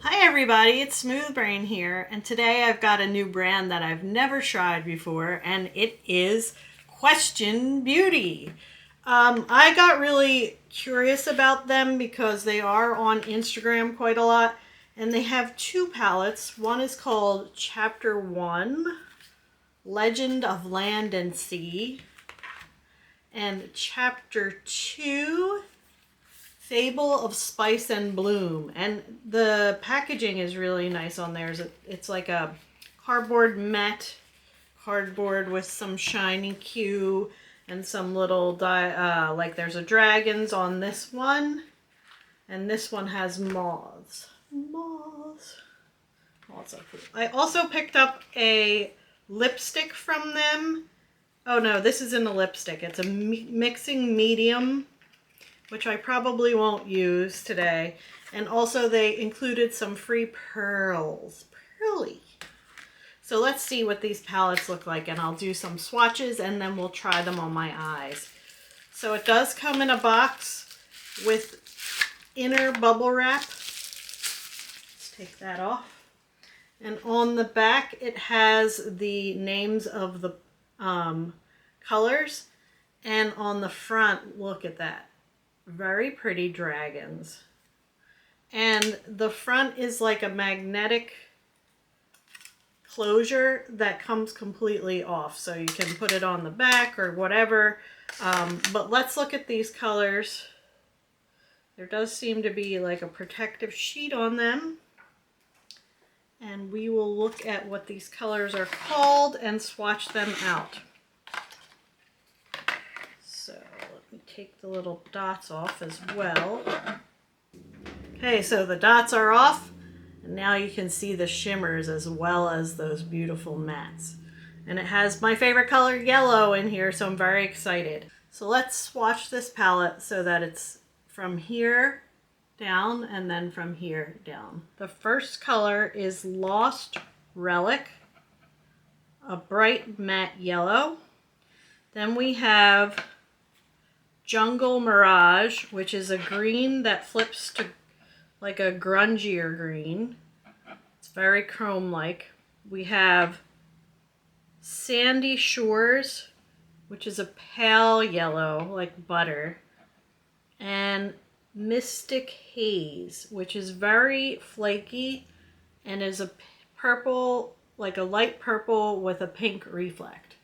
Hi everybody, it's Smooth Brain here, and today I've got a new brand that I've never tried before, and it is Question Beauty. I got really curious about them because they are on Instagram quite a lot, and they have two palettes. One is called Chapter 1, Legend of Land and Sea, and Chapter 2, Fable of Spice and Bloom. And the packaging is really nice on theirs. It's like a cardboard matte cardboard with some shiny Q and some little like there's a dragons on this one, and this one has moths. Moths are cool. I also picked up a lipstick from them. Oh no, this isn't a lipstick. It's a mixing medium, which I probably won't use today. And also they included some free pearls. Pearly. So let's see what these palettes look like, and I'll do some swatches and then we'll try them on my eyes. So it does come in a box with inner bubble wrap. Let's take that off. And on the back it has the names of the colors. And on the front, look at that. Very pretty dragons. And the front is like a magnetic closure that comes completely off, so you can put it on the back or whatever. But let's look at these colors. There does seem to be like a protective sheet on them, and we will look at what these colors are called and swatch them out. So let me take the little dots off as well. Okay, so the dots are off, and now you can see the shimmers as well as those beautiful mattes. And it has my favorite color, yellow, in here, so I'm very excited. So let's swatch this palette so that it's from here down and then from here down. The first color is Lost Relic, a bright matte yellow. Then we have Jungle Mirage, which is a green that flips to like a grungier green. It's very chrome-like. We have Sandy Shores, which is a pale yellow, like butter. And Mystic Haze, which is very flaky and is a purple, like a light purple with a pink reflect.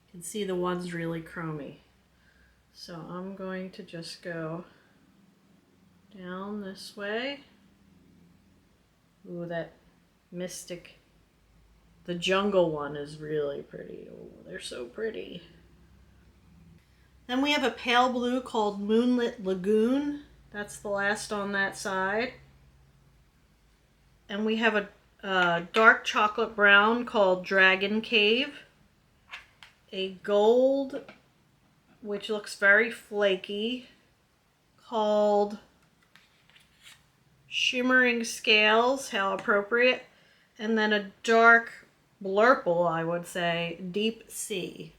You can see the one's really chromy. So I'm going to just go down this way. Ooh, that mystic, the jungle one is really pretty. Oh, they're so pretty. Then we have a pale blue called Moonlit Lagoon. That's the last on that side. And we have a dark chocolate brown called Dragon Cave. A gold, which looks very flaky, called Shimmering Scales, how appropriate. And then a dark blurple, I would say, Deep Sea.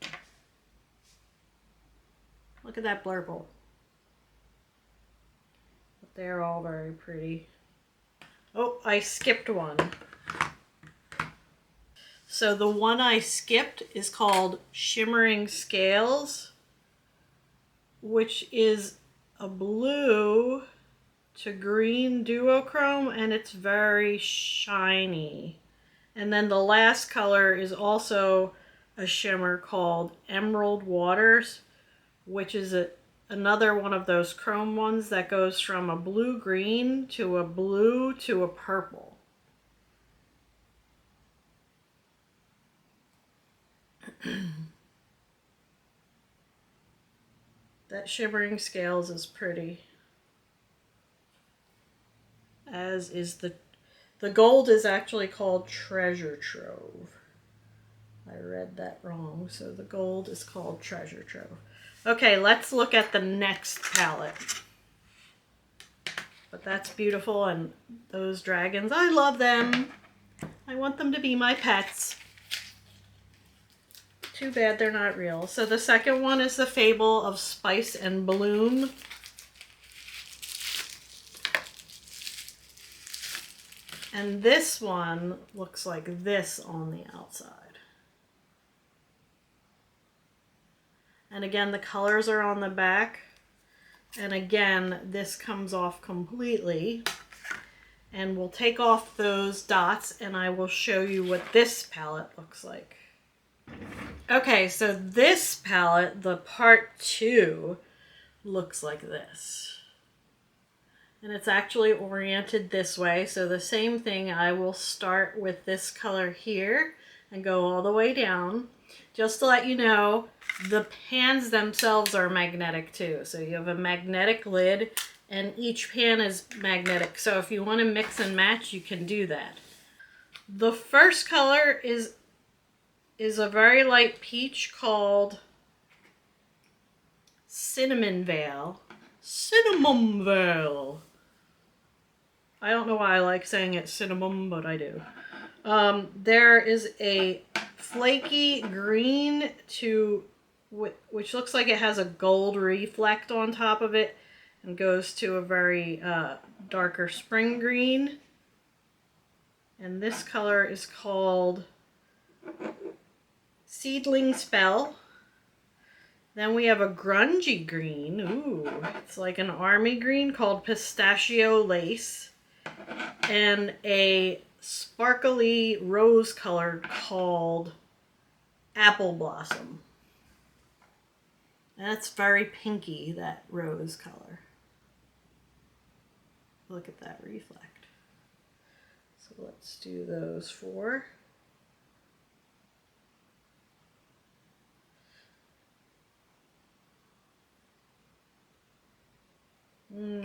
Look at that blurple. But they're all very pretty. Oh, I skipped one. So the one I skipped is called Shimmering Scales, which is a blue to green duochrome, and it's very shiny. And then the last color is also a shimmer called Emerald Waters, which is another one of those chrome ones that goes from a blue-green to a blue to a purple. That Shimmering Scales is pretty. As is the gold is actually called Treasure Trove. I read that wrong, so the gold is called Treasure Trove. Okay, let's look at the next palette. But that's beautiful, and those dragons, I love them. I want them to be my pets. Too bad they're not real. So the second one is the Fable of Spice and Bloom. And this one looks like this on the outside. And again, the colors are on the back. And again, this comes off completely. And we'll take off those dots and I will show you what this palette looks like. Okay, so this palette, the part 2, looks like this. And it's actually oriented this way. So the same thing, I will start with this color here and go all the way down. Just to let you know, the pans themselves are magnetic too. So you have a magnetic lid and each pan is magnetic. So if you want to mix and match, you can do that. The first color is a very light peach called Cinnamon Veil. Cinnamon Veil. I don't know why I like saying it cinnamon, but I do. There is a flaky green which looks like it has a gold reflect on top of it and goes to a very darker spring green. And this color is called Seedling Spell. Then we have a grungy green. Ooh, it's like an army green called Pistachio Lace. And a sparkly rose color called Apple Blossom. And that's very pinky, that rose color. Look at that reflect. So let's do those 4.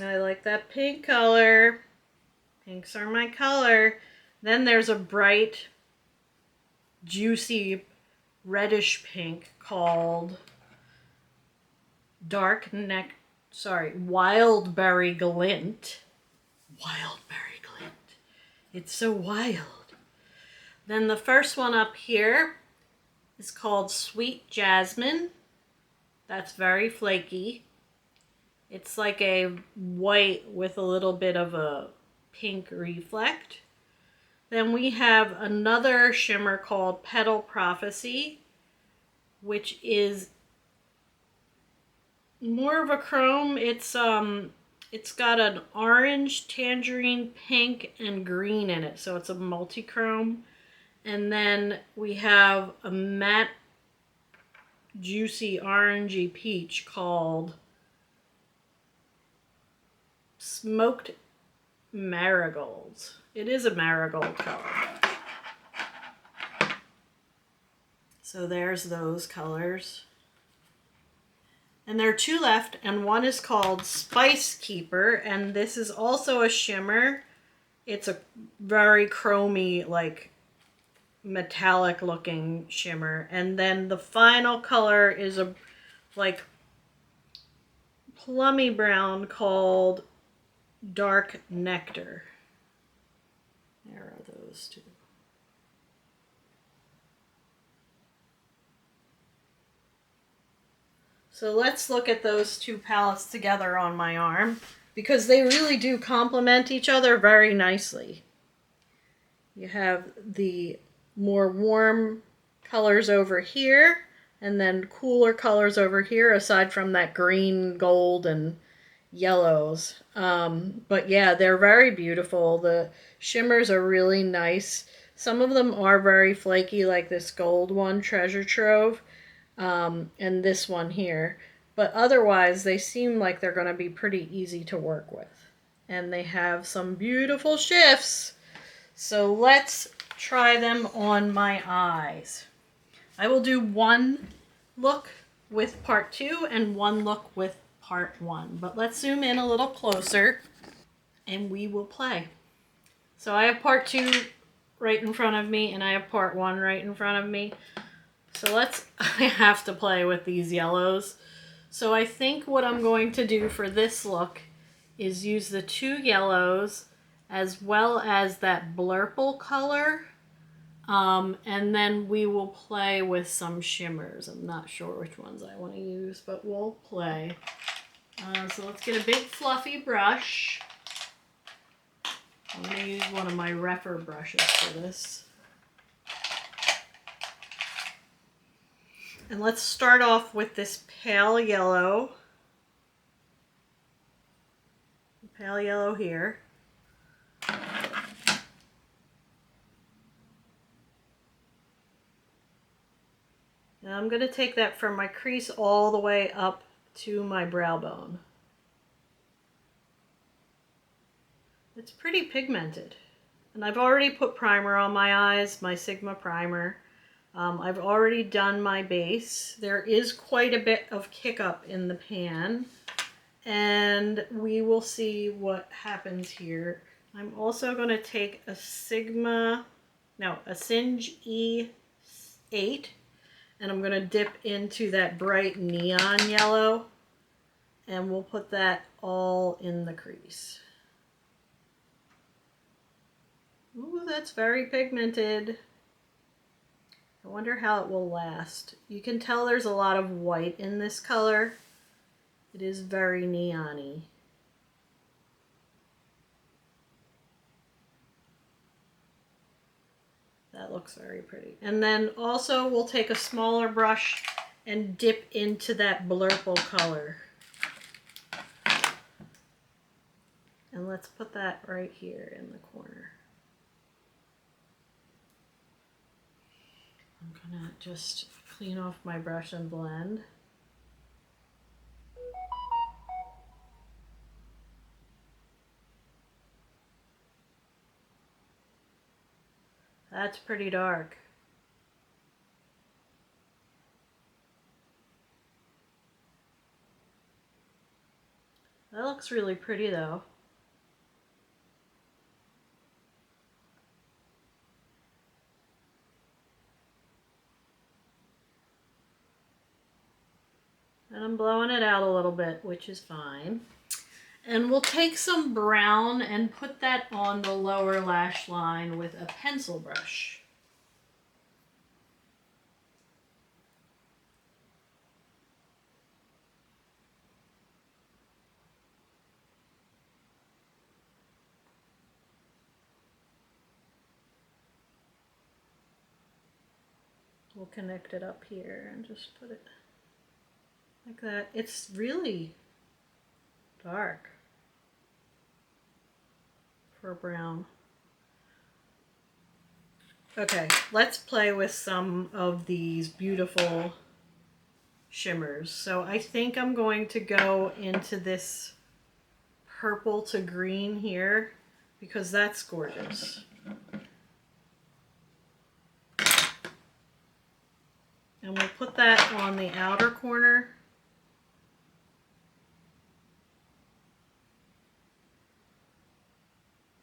I like that pink color. Pinks are my color. Then there's a bright, juicy, reddish pink called Wildberry Glint. Wildberry Glint. It's so wild. Then the first one up here is called Sweet Jasmine. That's very flaky. It's like a white with a little bit of a pink reflect. Then we have another shimmer called Petal Prophecy, which is more of a chrome. It's got an orange, tangerine, pink, and green in it, so it's a multi-chrome. And then we have a matte, juicy, orangey peach called Smoked Marigolds. It is a marigold color. So there's those colors. And there are 2 left, and one is called Spice Keeper, and this is also a shimmer. It's a very chromy, like metallic looking shimmer. And then the final color is a like plummy brown called Dark Nectar. There are those 2. So let's look at those 2 palettes together on my arm because they really do complement each other very nicely. You have the more warm colors over here and then cooler colors over here aside from that green, gold, and yellows. But yeah, they're very beautiful. The shimmers are really nice. Some of them are very flaky, like this gold one, Treasure Trove, and this one here. But otherwise, they seem like they're going to be pretty easy to work with. And they have some beautiful shifts. So let's try them on my eyes. I will do one look with part 2 and one look with part 1. But let's zoom in a little closer and we will play. So I have part 2 right in front of me and I have part 1 right in front of me. So I have to play with these yellows. So I think what I'm going to do for this look is use the 2 yellows as well as that blurple color. And then we will play with some shimmers. I'm not sure which ones I want to use, but we'll play. So let's get a big fluffy brush. I'm going to use one of my Refer brushes for this. And let's start off with this pale yellow. Pale yellow here. And I'm going to take that from my crease all the way up to my brow bone. It's pretty pigmented. And I've already put primer on my eyes, my Sigma primer. I've already done my base. There is quite a bit of kick up in the pan. And we will see what happens here. I'm also going to take a Singe E8. And I'm going to dip into that bright neon yellow, and we'll put that all in the crease. Ooh, that's very pigmented. I wonder how it will last. You can tell there's a lot of white in this color. It is very neon-y. That looks very pretty. And then also we'll take a smaller brush and dip into that blurple color. And let's put that right here in the corner. I'm gonna just clean off my brush and blend. That's pretty dark. That looks really pretty though. And I'm blowing it out a little bit, which is fine. And we'll take some brown and put that on the lower lash line with a pencil brush. We'll connect it up here and just put it like that. It's really dark for brown. Okay, let's play with some of these beautiful shimmers. So I think I'm going to go into this purple to green here because that's gorgeous. And we'll put that on the outer corner.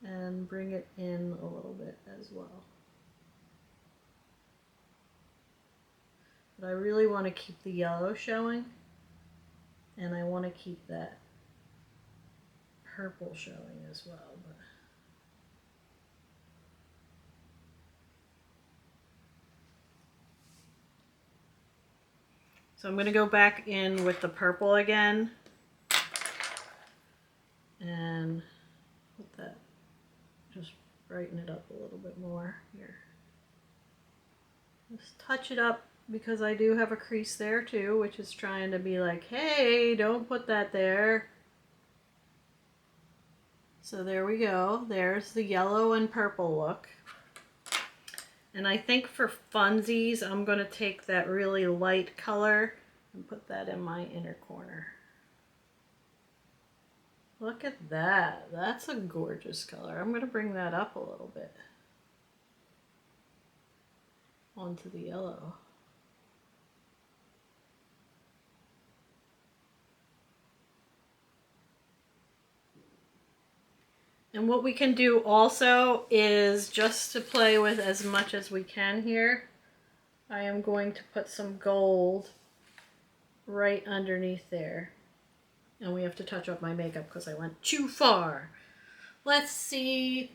And bring it in a little bit as well. But I really want to keep the yellow showing. And I want to keep that purple showing as well. But so I'm going to go back in with the purple again and put that, just brighten it up a little bit more here. Just touch it up because I do have a crease there too, which is trying to be like, hey, don't put that there. So there we go. There's the yellow and purple look. And I think for funsies, I'm going to take that really light color and put that in my inner corner. Look at that. That's a gorgeous color. I'm going to bring that up a little bit onto the yellow. And what we can do also is, just to play with as much as we can here, I am going to put some gold right underneath there. And we have to touch up my makeup because I went too far. Let's see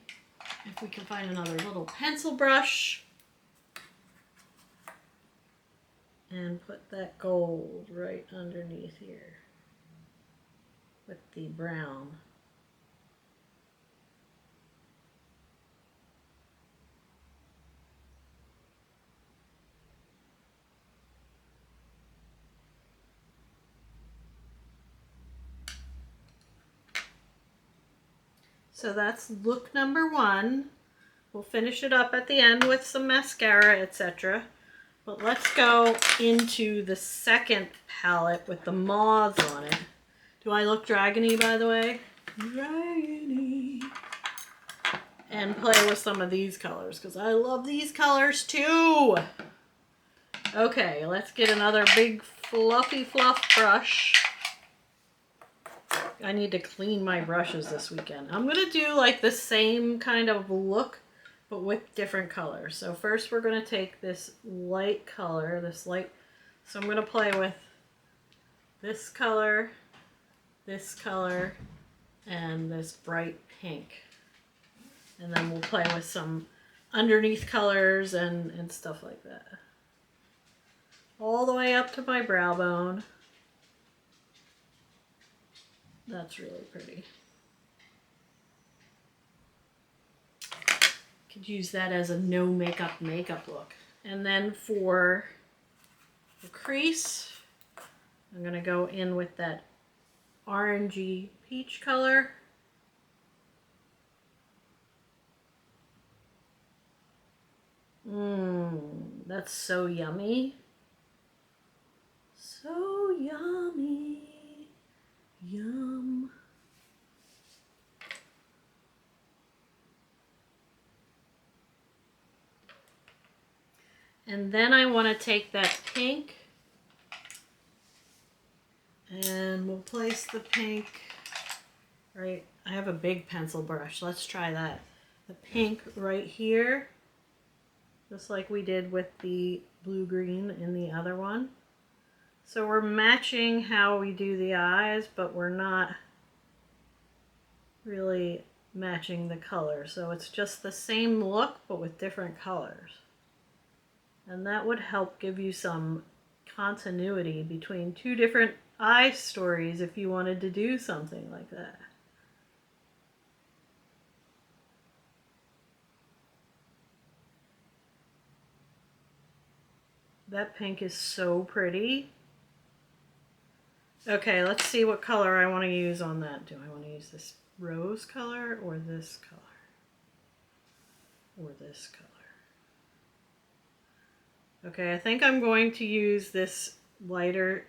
if we can find another little pencil brush and put that gold right underneath here with the brown. So that's look number one. We'll finish it up at the end with some mascara, etc. But let's go into the second palette with the moths on it. Do I look dragony, by the way? Dragony. And play with some of these colors, because I love these colors too. Okay, let's get another big fluffy fluff brush. I need to clean my brushes this weekend. I'm going to do like the same kind of look, but with different colors. So first we're going to take this light color, so I'm going to play with this color, and this bright pink. And then we'll play with some underneath colors and stuff like that. All the way up to my brow bone. That's really pretty. Could use that as a no makeup look. And then for the crease, I'm going to go in with that orangey peach color. That's so yummy. So yummy. Yum. And then I want to take that pink and we'll place the pink right. I have a big pencil brush. Let's try that. The pink right here. Just like we did with the blue-green in the other one. So we're matching how we do the eyes, but we're not really matching the color. So it's just the same look, but with different colors. And that would help give you some continuity between two different eye stories if you wanted to do something like that. That pink is so pretty. Okay, let's see what color I want to use on that. Do I want to use this rose color or this color? Or this color? Okay, I think I'm going to use this lighter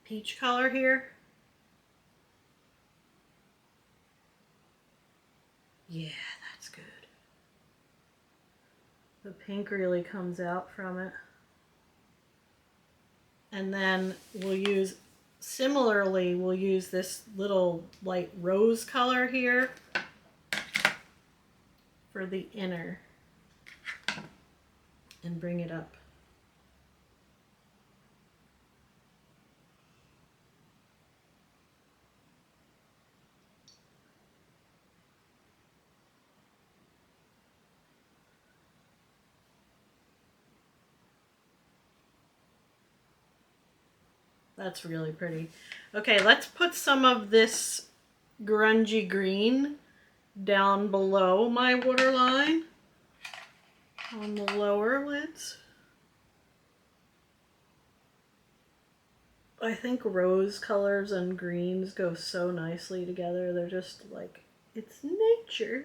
peach color here. Yeah, that's good. The pink really comes out from it. And then we'll use, similarly, we'll use this little light rose color here for the inner and bring it up. That's really pretty. Okay, let's put some of this grungy green down below my waterline on the lower lids. I think rose colors and greens go so nicely together. They're just like, it's nature.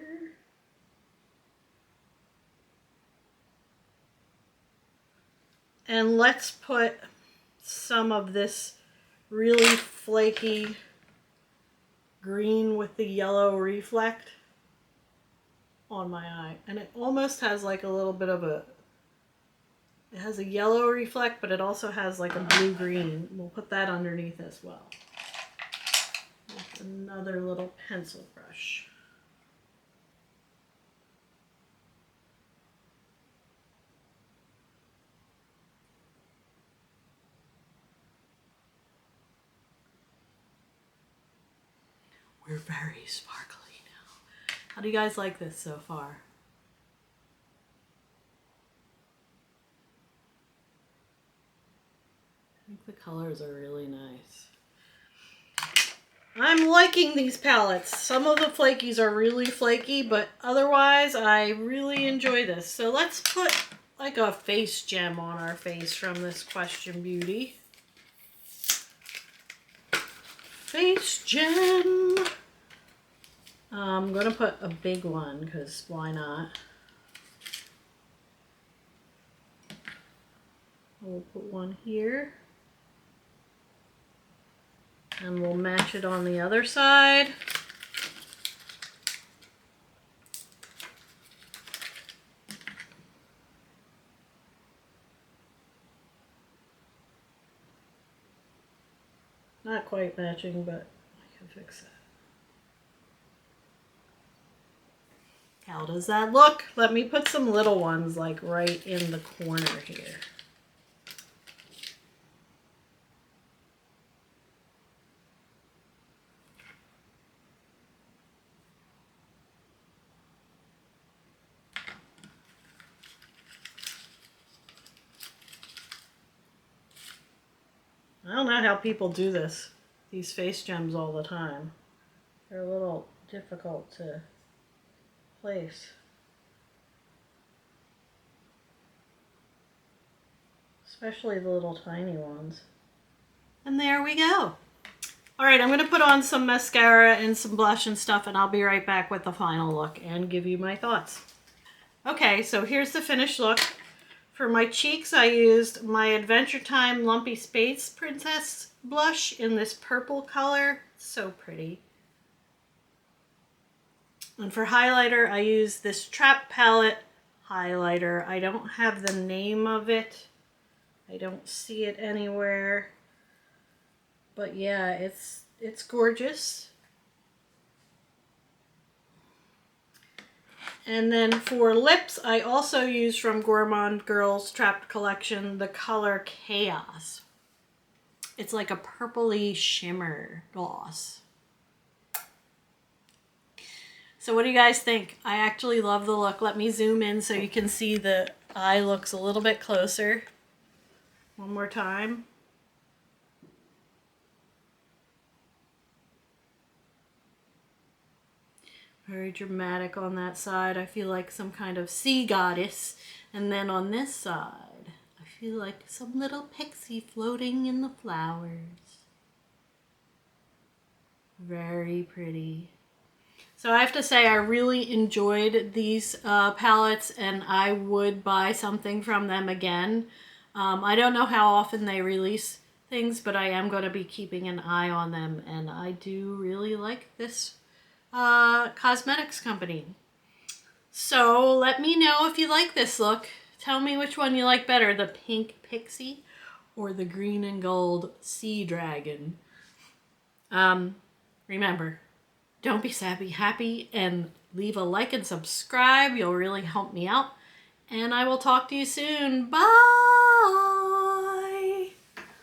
And let's put some of this really flaky green with the yellow reflect on my eye. And it almost has like a little bit of a, it has a yellow reflect, but it also has like a blue-green. We'll put that underneath as well. With another little pencil brush. We're very sparkly now. How do you guys like this so far? I think the colors are really nice. I'm liking these palettes. Some of the flakies are really flaky, but otherwise I really enjoy this. So let's put like a face gem on our face from this Question Beauty. Face gem. I'm going to put a big one because why not? We'll put one here. And we'll match it on the other side. Not quite matching, but I can fix that. How does that look? Let me put some little ones like right in the corner here. I don't know how people do this, these face gems all the time. They're a little difficult to place. Especially the little tiny ones. And there we go. All right, I'm going to put on some mascara and some blush and stuff, and I'll be right back with the final look and give you my thoughts. Okay, so here's the finished look. For my cheeks, I used my Adventure Time Lumpy Space Princess blush in this purple color. So pretty. And for highlighter, I used this Trap Palette highlighter. I don't have the name of it. I don't see it anywhere. But yeah, it's gorgeous. And then for lips, I also used from Gourmand Girls Trapped Collection the color Chaos. It's like a purpley shimmer gloss. So what do you guys think? I actually love the look. Let me zoom in so you can see the eye looks a little bit closer. One more time. Very dramatic on that side. I feel like some kind of sea goddess. And then on this side, I feel like some little pixie floating in the flowers. Very pretty. So I have to say I really enjoyed these palettes, and I would buy something from them again. I don't know how often they release things, but I am going to be keeping an eye on them, and I do really like this cosmetics company. So let me know if you like this look. Tell me which one you like better, the pink pixie or the green and gold sea dragon. Remember, don't be sad, be happy, and leave a like and subscribe. You'll really help me out. And I will talk to you soon. Bye!